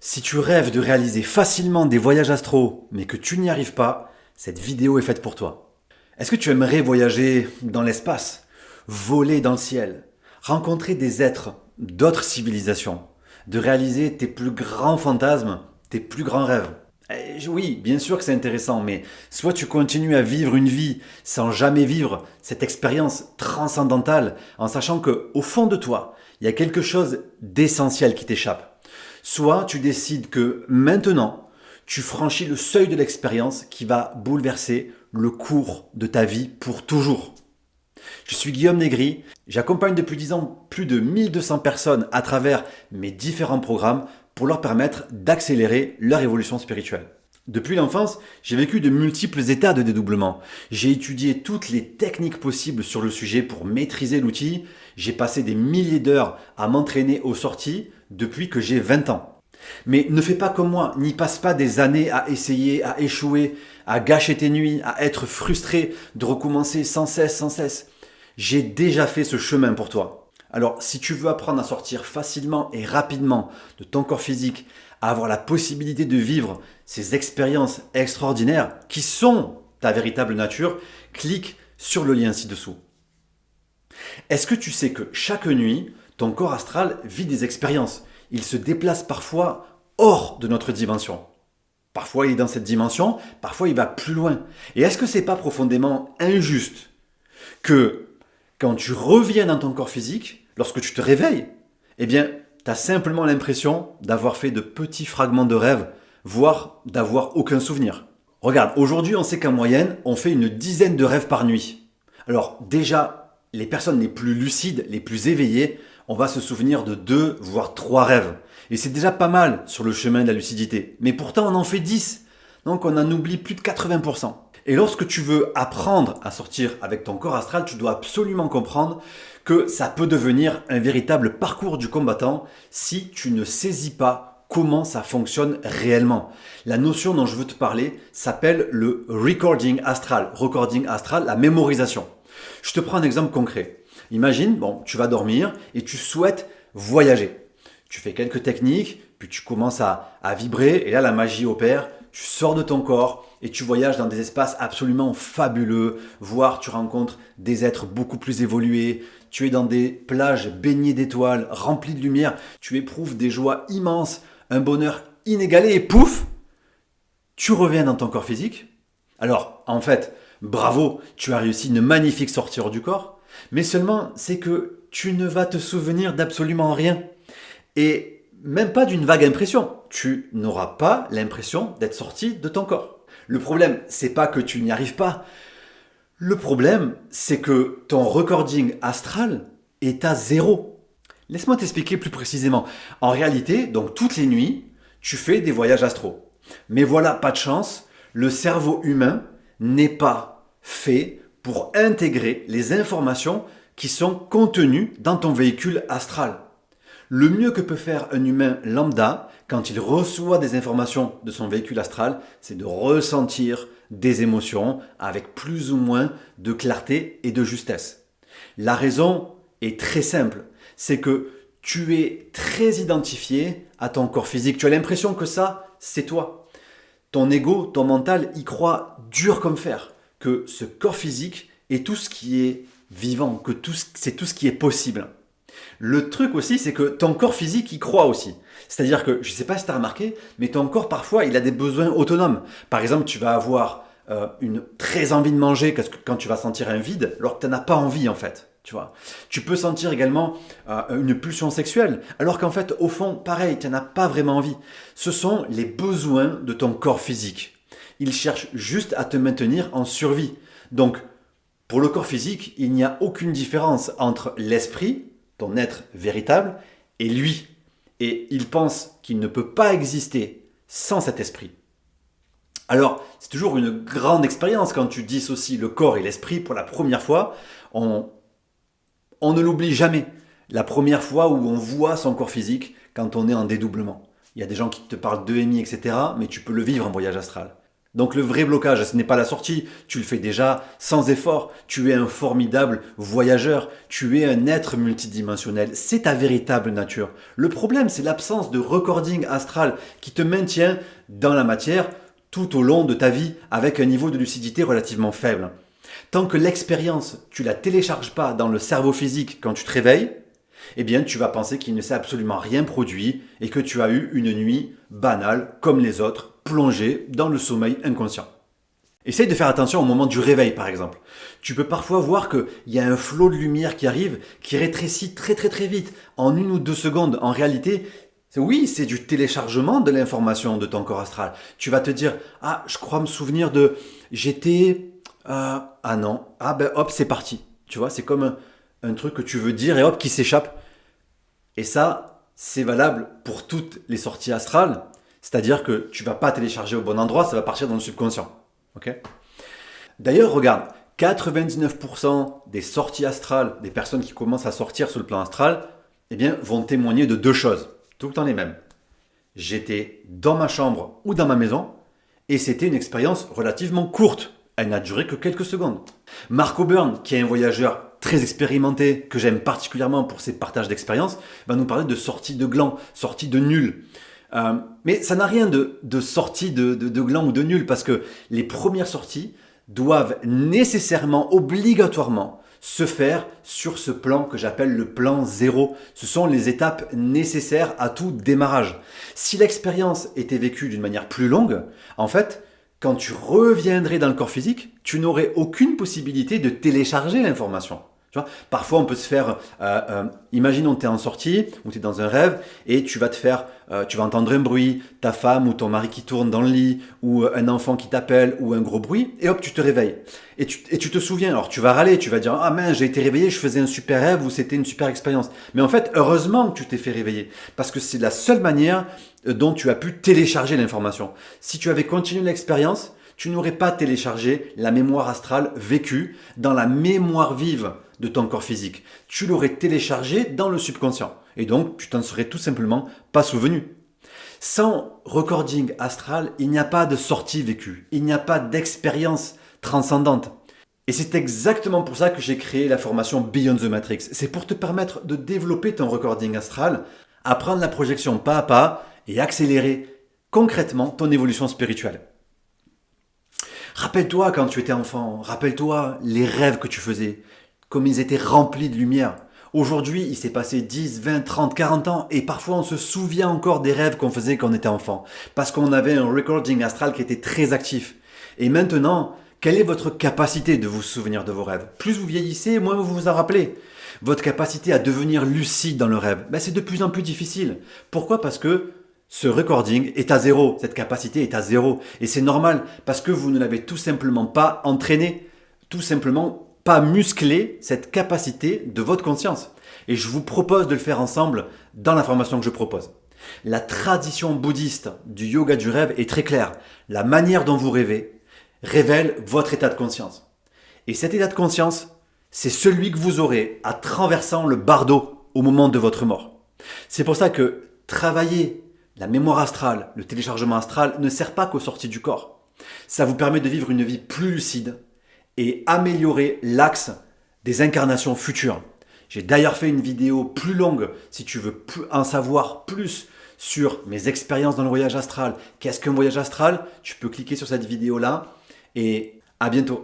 Si tu rêves de réaliser facilement des voyages astraux, mais que tu n'y arrives pas, cette vidéo est faite pour toi. Est-ce que tu aimerais voyager dans l'espace, voler dans le ciel, rencontrer des êtres d'autres civilisations, de réaliser tes plus grands fantasmes, tes plus grands rêves? Oui, bien sûr que c'est intéressant, mais soit tu continues à vivre une vie sans jamais vivre cette expérience transcendantale, en sachant que au fond de toi, il y a quelque chose d'essentiel qui t'échappe. Soit tu décides que maintenant, tu franchis le seuil de l'expérience qui va bouleverser le cours de ta vie pour toujours. Je suis Guillaume Négri, j'accompagne depuis 10 ans plus de 1200 personnes à travers mes différents programmes pour leur permettre d'accélérer leur évolution spirituelle. Depuis l'enfance, j'ai vécu de multiples états de dédoublement. J'ai étudié toutes les techniques possibles sur le sujet pour maîtriser l'outil. J'ai passé des milliers d'heures à m'entraîner aux sorties depuis que j'ai 20 ans. Mais ne fais pas comme moi, n'y passe pas des années à essayer, à échouer, à gâcher tes nuits, à être frustré, de recommencer sans cesse, sans cesse. J'ai déjà fait ce chemin pour toi. Alors, si tu veux apprendre à sortir facilement et rapidement de ton corps physique, à avoir la possibilité de vivre ces expériences extraordinaires qui sont ta véritable nature, clique sur le lien ci-dessous. Est-ce que tu sais que chaque nuit, ton corps astral vit des expériences? Il se déplace parfois hors de notre dimension. Parfois il est dans cette dimension, parfois il va plus loin. Et est-ce que c'est pas profondément injuste que quand tu reviens dans ton corps physique, lorsque tu te réveilles, eh bien, tu as simplement l'impression d'avoir fait de petits fragments de rêve, voire d'avoir aucun souvenir. Regarde, aujourd'hui, on sait qu'en moyenne, on fait une dizaine de rêves par nuit. Alors déjà, les personnes les plus lucides, les plus éveillées, on va se souvenir de 2, voire 3 rêves. Et c'est déjà pas mal sur le chemin de la lucidité. Mais pourtant, on en fait 10. Donc on en oublie plus de 80%. Et lorsque tu veux apprendre à sortir avec ton corps astral, tu dois absolument comprendre que ça peut devenir un véritable parcours du combattant si tu ne saisis pas comment ça fonctionne réellement. La notion dont je veux te parler s'appelle le recording astral, la mémorisation. Je te prends un exemple concret. Imagine, tu vas dormir et tu souhaites voyager. Tu fais quelques techniques, puis tu commences à vibrer et là la magie opère. Tu sors de ton corps et tu voyages dans des espaces absolument fabuleux, voire tu rencontres des êtres beaucoup plus évolués, tu es dans des plages baignées d'étoiles, remplies de lumière, tu éprouves des joies immenses, un bonheur inégalé et pouf, tu reviens dans ton corps physique. Alors, en fait, bravo, tu as réussi une magnifique sortie hors du corps, mais seulement c'est que tu ne vas te souvenir d'absolument rien. Et même pas d'une vague impression. Tu n'auras pas l'impression d'être sorti de ton corps. Le problème, c'est pas que tu n'y arrives pas. Le problème, c'est que ton recording astral est à 0. Laisse-moi t'expliquer plus précisément. En réalité, donc toutes les nuits, tu fais des voyages astraux. Mais voilà, pas de chance, le cerveau humain n'est pas fait pour intégrer les informations qui sont contenues dans ton véhicule astral. Le mieux que peut faire un humain lambda quand il reçoit des informations de son véhicule astral, c'est de ressentir des émotions avec plus ou moins de clarté et de justesse. La raison est très simple, c'est que tu es très identifié à ton corps physique. Tu as l'impression que ça, c'est toi. Ton ego, ton mental y croit dur comme fer, que ce corps physique est tout ce qui est vivant, que c'est tout ce qui est possible. Le truc aussi, c'est que ton corps physique y croit aussi. C'est-à-dire que, je ne sais pas si tu as remarqué, mais ton corps parfois, il a des besoins autonomes. Par exemple, tu vas avoir une très envie de manger quand tu vas sentir un vide, alors que tu n'en as pas envie en fait. Tu vois. Tu peux sentir également une pulsion sexuelle, alors qu'en fait, au fond, pareil, tu n'en as pas vraiment envie. Ce sont les besoins de ton corps physique. Il cherche juste à te maintenir en survie. Donc, pour le corps physique, il n'y a aucune différence entre l'esprit, ton être véritable, et lui. Et il pense qu'il ne peut pas exister sans cet esprit. Alors, c'est toujours une grande expérience quand tu dissocies le corps et l'esprit pour la première fois. On ne l'oublie jamais. La première fois où on voit son corps physique quand on est en dédoublement. Il y a des gens qui te parlent d'EMI, etc. Mais tu peux le vivre en voyage astral. Donc le vrai blocage, ce n'est pas la sortie, tu le fais déjà sans effort, tu es un formidable voyageur, tu es un être multidimensionnel, c'est ta véritable nature. Le problème, c'est l'absence de recording astral qui te maintient dans la matière tout au long de ta vie avec un niveau de lucidité relativement faible. Tant que l'expérience, tu la télécharges pas dans le cerveau physique quand tu te réveilles, eh bien tu vas penser qu'il ne s'est absolument rien produit et que tu as eu une nuit banale comme les autres, plongée dans le sommeil inconscient. Essaye de faire attention au moment du réveil par exemple. Tu peux parfois voir qu'il y a un flot de lumière qui arrive, qui rétrécit très très très vite, en 1 ou 2 secondes. En réalité, oui, c'est du téléchargement de l'information de ton corps astral. Tu vas te dire, ah, je crois me souvenir de, j'étais, ah non, ah ben hop, c'est parti. Tu vois, c'est comme un truc que tu veux dire et hop, qui s'échappe. Et ça, c'est valable pour toutes les sorties astrales. C'est-à-dire que tu vas pas télécharger au bon endroit, ça va partir dans le subconscient. Ok. D'ailleurs, regarde, 99% des sorties astrales, des personnes qui commencent à sortir sur le plan astral, eh bien, vont témoigner de 2 choses, tout le temps les mêmes. J'étais dans ma chambre ou dans ma maison, et c'était une expérience relativement courte. Elle n'a duré que quelques secondes. Mark O'Byrne, qui est un voyageur très expérimenté, que j'aime particulièrement pour ses partages d'expériences, va nous parler de sortie de gland, sortie de nul. Mais ça n'a rien de sortie de gland ou de nul, parce que les premières sorties doivent nécessairement, obligatoirement, se faire sur ce plan que j'appelle le plan 0. Ce sont les étapes nécessaires à tout démarrage. Si l'expérience était vécue d'une manière plus longue, en fait, quand tu reviendrais dans le corps physique, tu n'aurais aucune possibilité de télécharger l'information. Tu vois, parfois, on peut se faire, imaginons que tu es en sortie ou tu es dans un rêve et tu vas entendre un bruit, ta femme ou ton mari qui tourne dans le lit ou un enfant qui t'appelle ou un gros bruit et hop, tu te réveilles. Et tu te souviens, alors tu vas râler, tu vas dire, ah mince, j'ai été réveillé, je faisais un super rêve ou c'était une super expérience. Mais en fait, heureusement que tu t'es fait réveiller parce que c'est la seule manière dont tu as pu télécharger l'information. Si tu avais continué l'expérience, tu n'aurais pas téléchargé la mémoire astrale vécue dans la mémoire vive de ton corps physique. Tu l'aurais téléchargé dans le subconscient. Et donc, tu t'en serais tout simplement pas souvenu. Sans recording astral, il n'y a pas de sortie vécue. Il n'y a pas d'expérience transcendante. Et c'est exactement pour ça que j'ai créé la formation Beyond the Matrix. C'est pour te permettre de développer ton recording astral, apprendre la projection pas à pas et accélérer concrètement ton évolution spirituelle. Rappelle-toi quand tu étais enfant, rappelle-toi les rêves que tu faisais, comme ils étaient remplis de lumière. Aujourd'hui, il s'est passé 10, 20, 30, 40 ans et parfois on se souvient encore des rêves qu'on faisait quand on était enfant parce qu'on avait un recording astral qui était très actif. Et maintenant, quelle est votre capacité de vous souvenir de vos rêves? Plus vous vieillissez, moins vous vous en rappelez. Votre capacité à devenir lucide dans le rêve, c'est de plus en plus difficile. Pourquoi? Parce que ce recording est à zéro, cette capacité est à zéro. Et c'est normal parce que vous ne l'avez tout simplement pas entraîné, tout simplement pas muscler cette capacité de votre conscience. Et je vous propose de le faire ensemble dans la formation que je propose. La tradition bouddhiste du yoga du rêve est très claire. La manière dont vous rêvez révèle votre état de conscience. Et cet état de conscience, c'est celui que vous aurez en traversant le bardeau au moment de votre mort. C'est pour ça que travailler la mémoire astrale, le téléchargement astral ne sert pas qu'aux sorties du corps. Ça vous permet de vivre une vie plus lucide, et améliorer l'axe des incarnations futures. J'ai d'ailleurs fait une vidéo plus longue si tu veux en savoir plus sur mes expériences dans le voyage astral. Qu'est-ce qu'un voyage astral? Tu peux cliquer sur cette vidéo-là et à bientôt.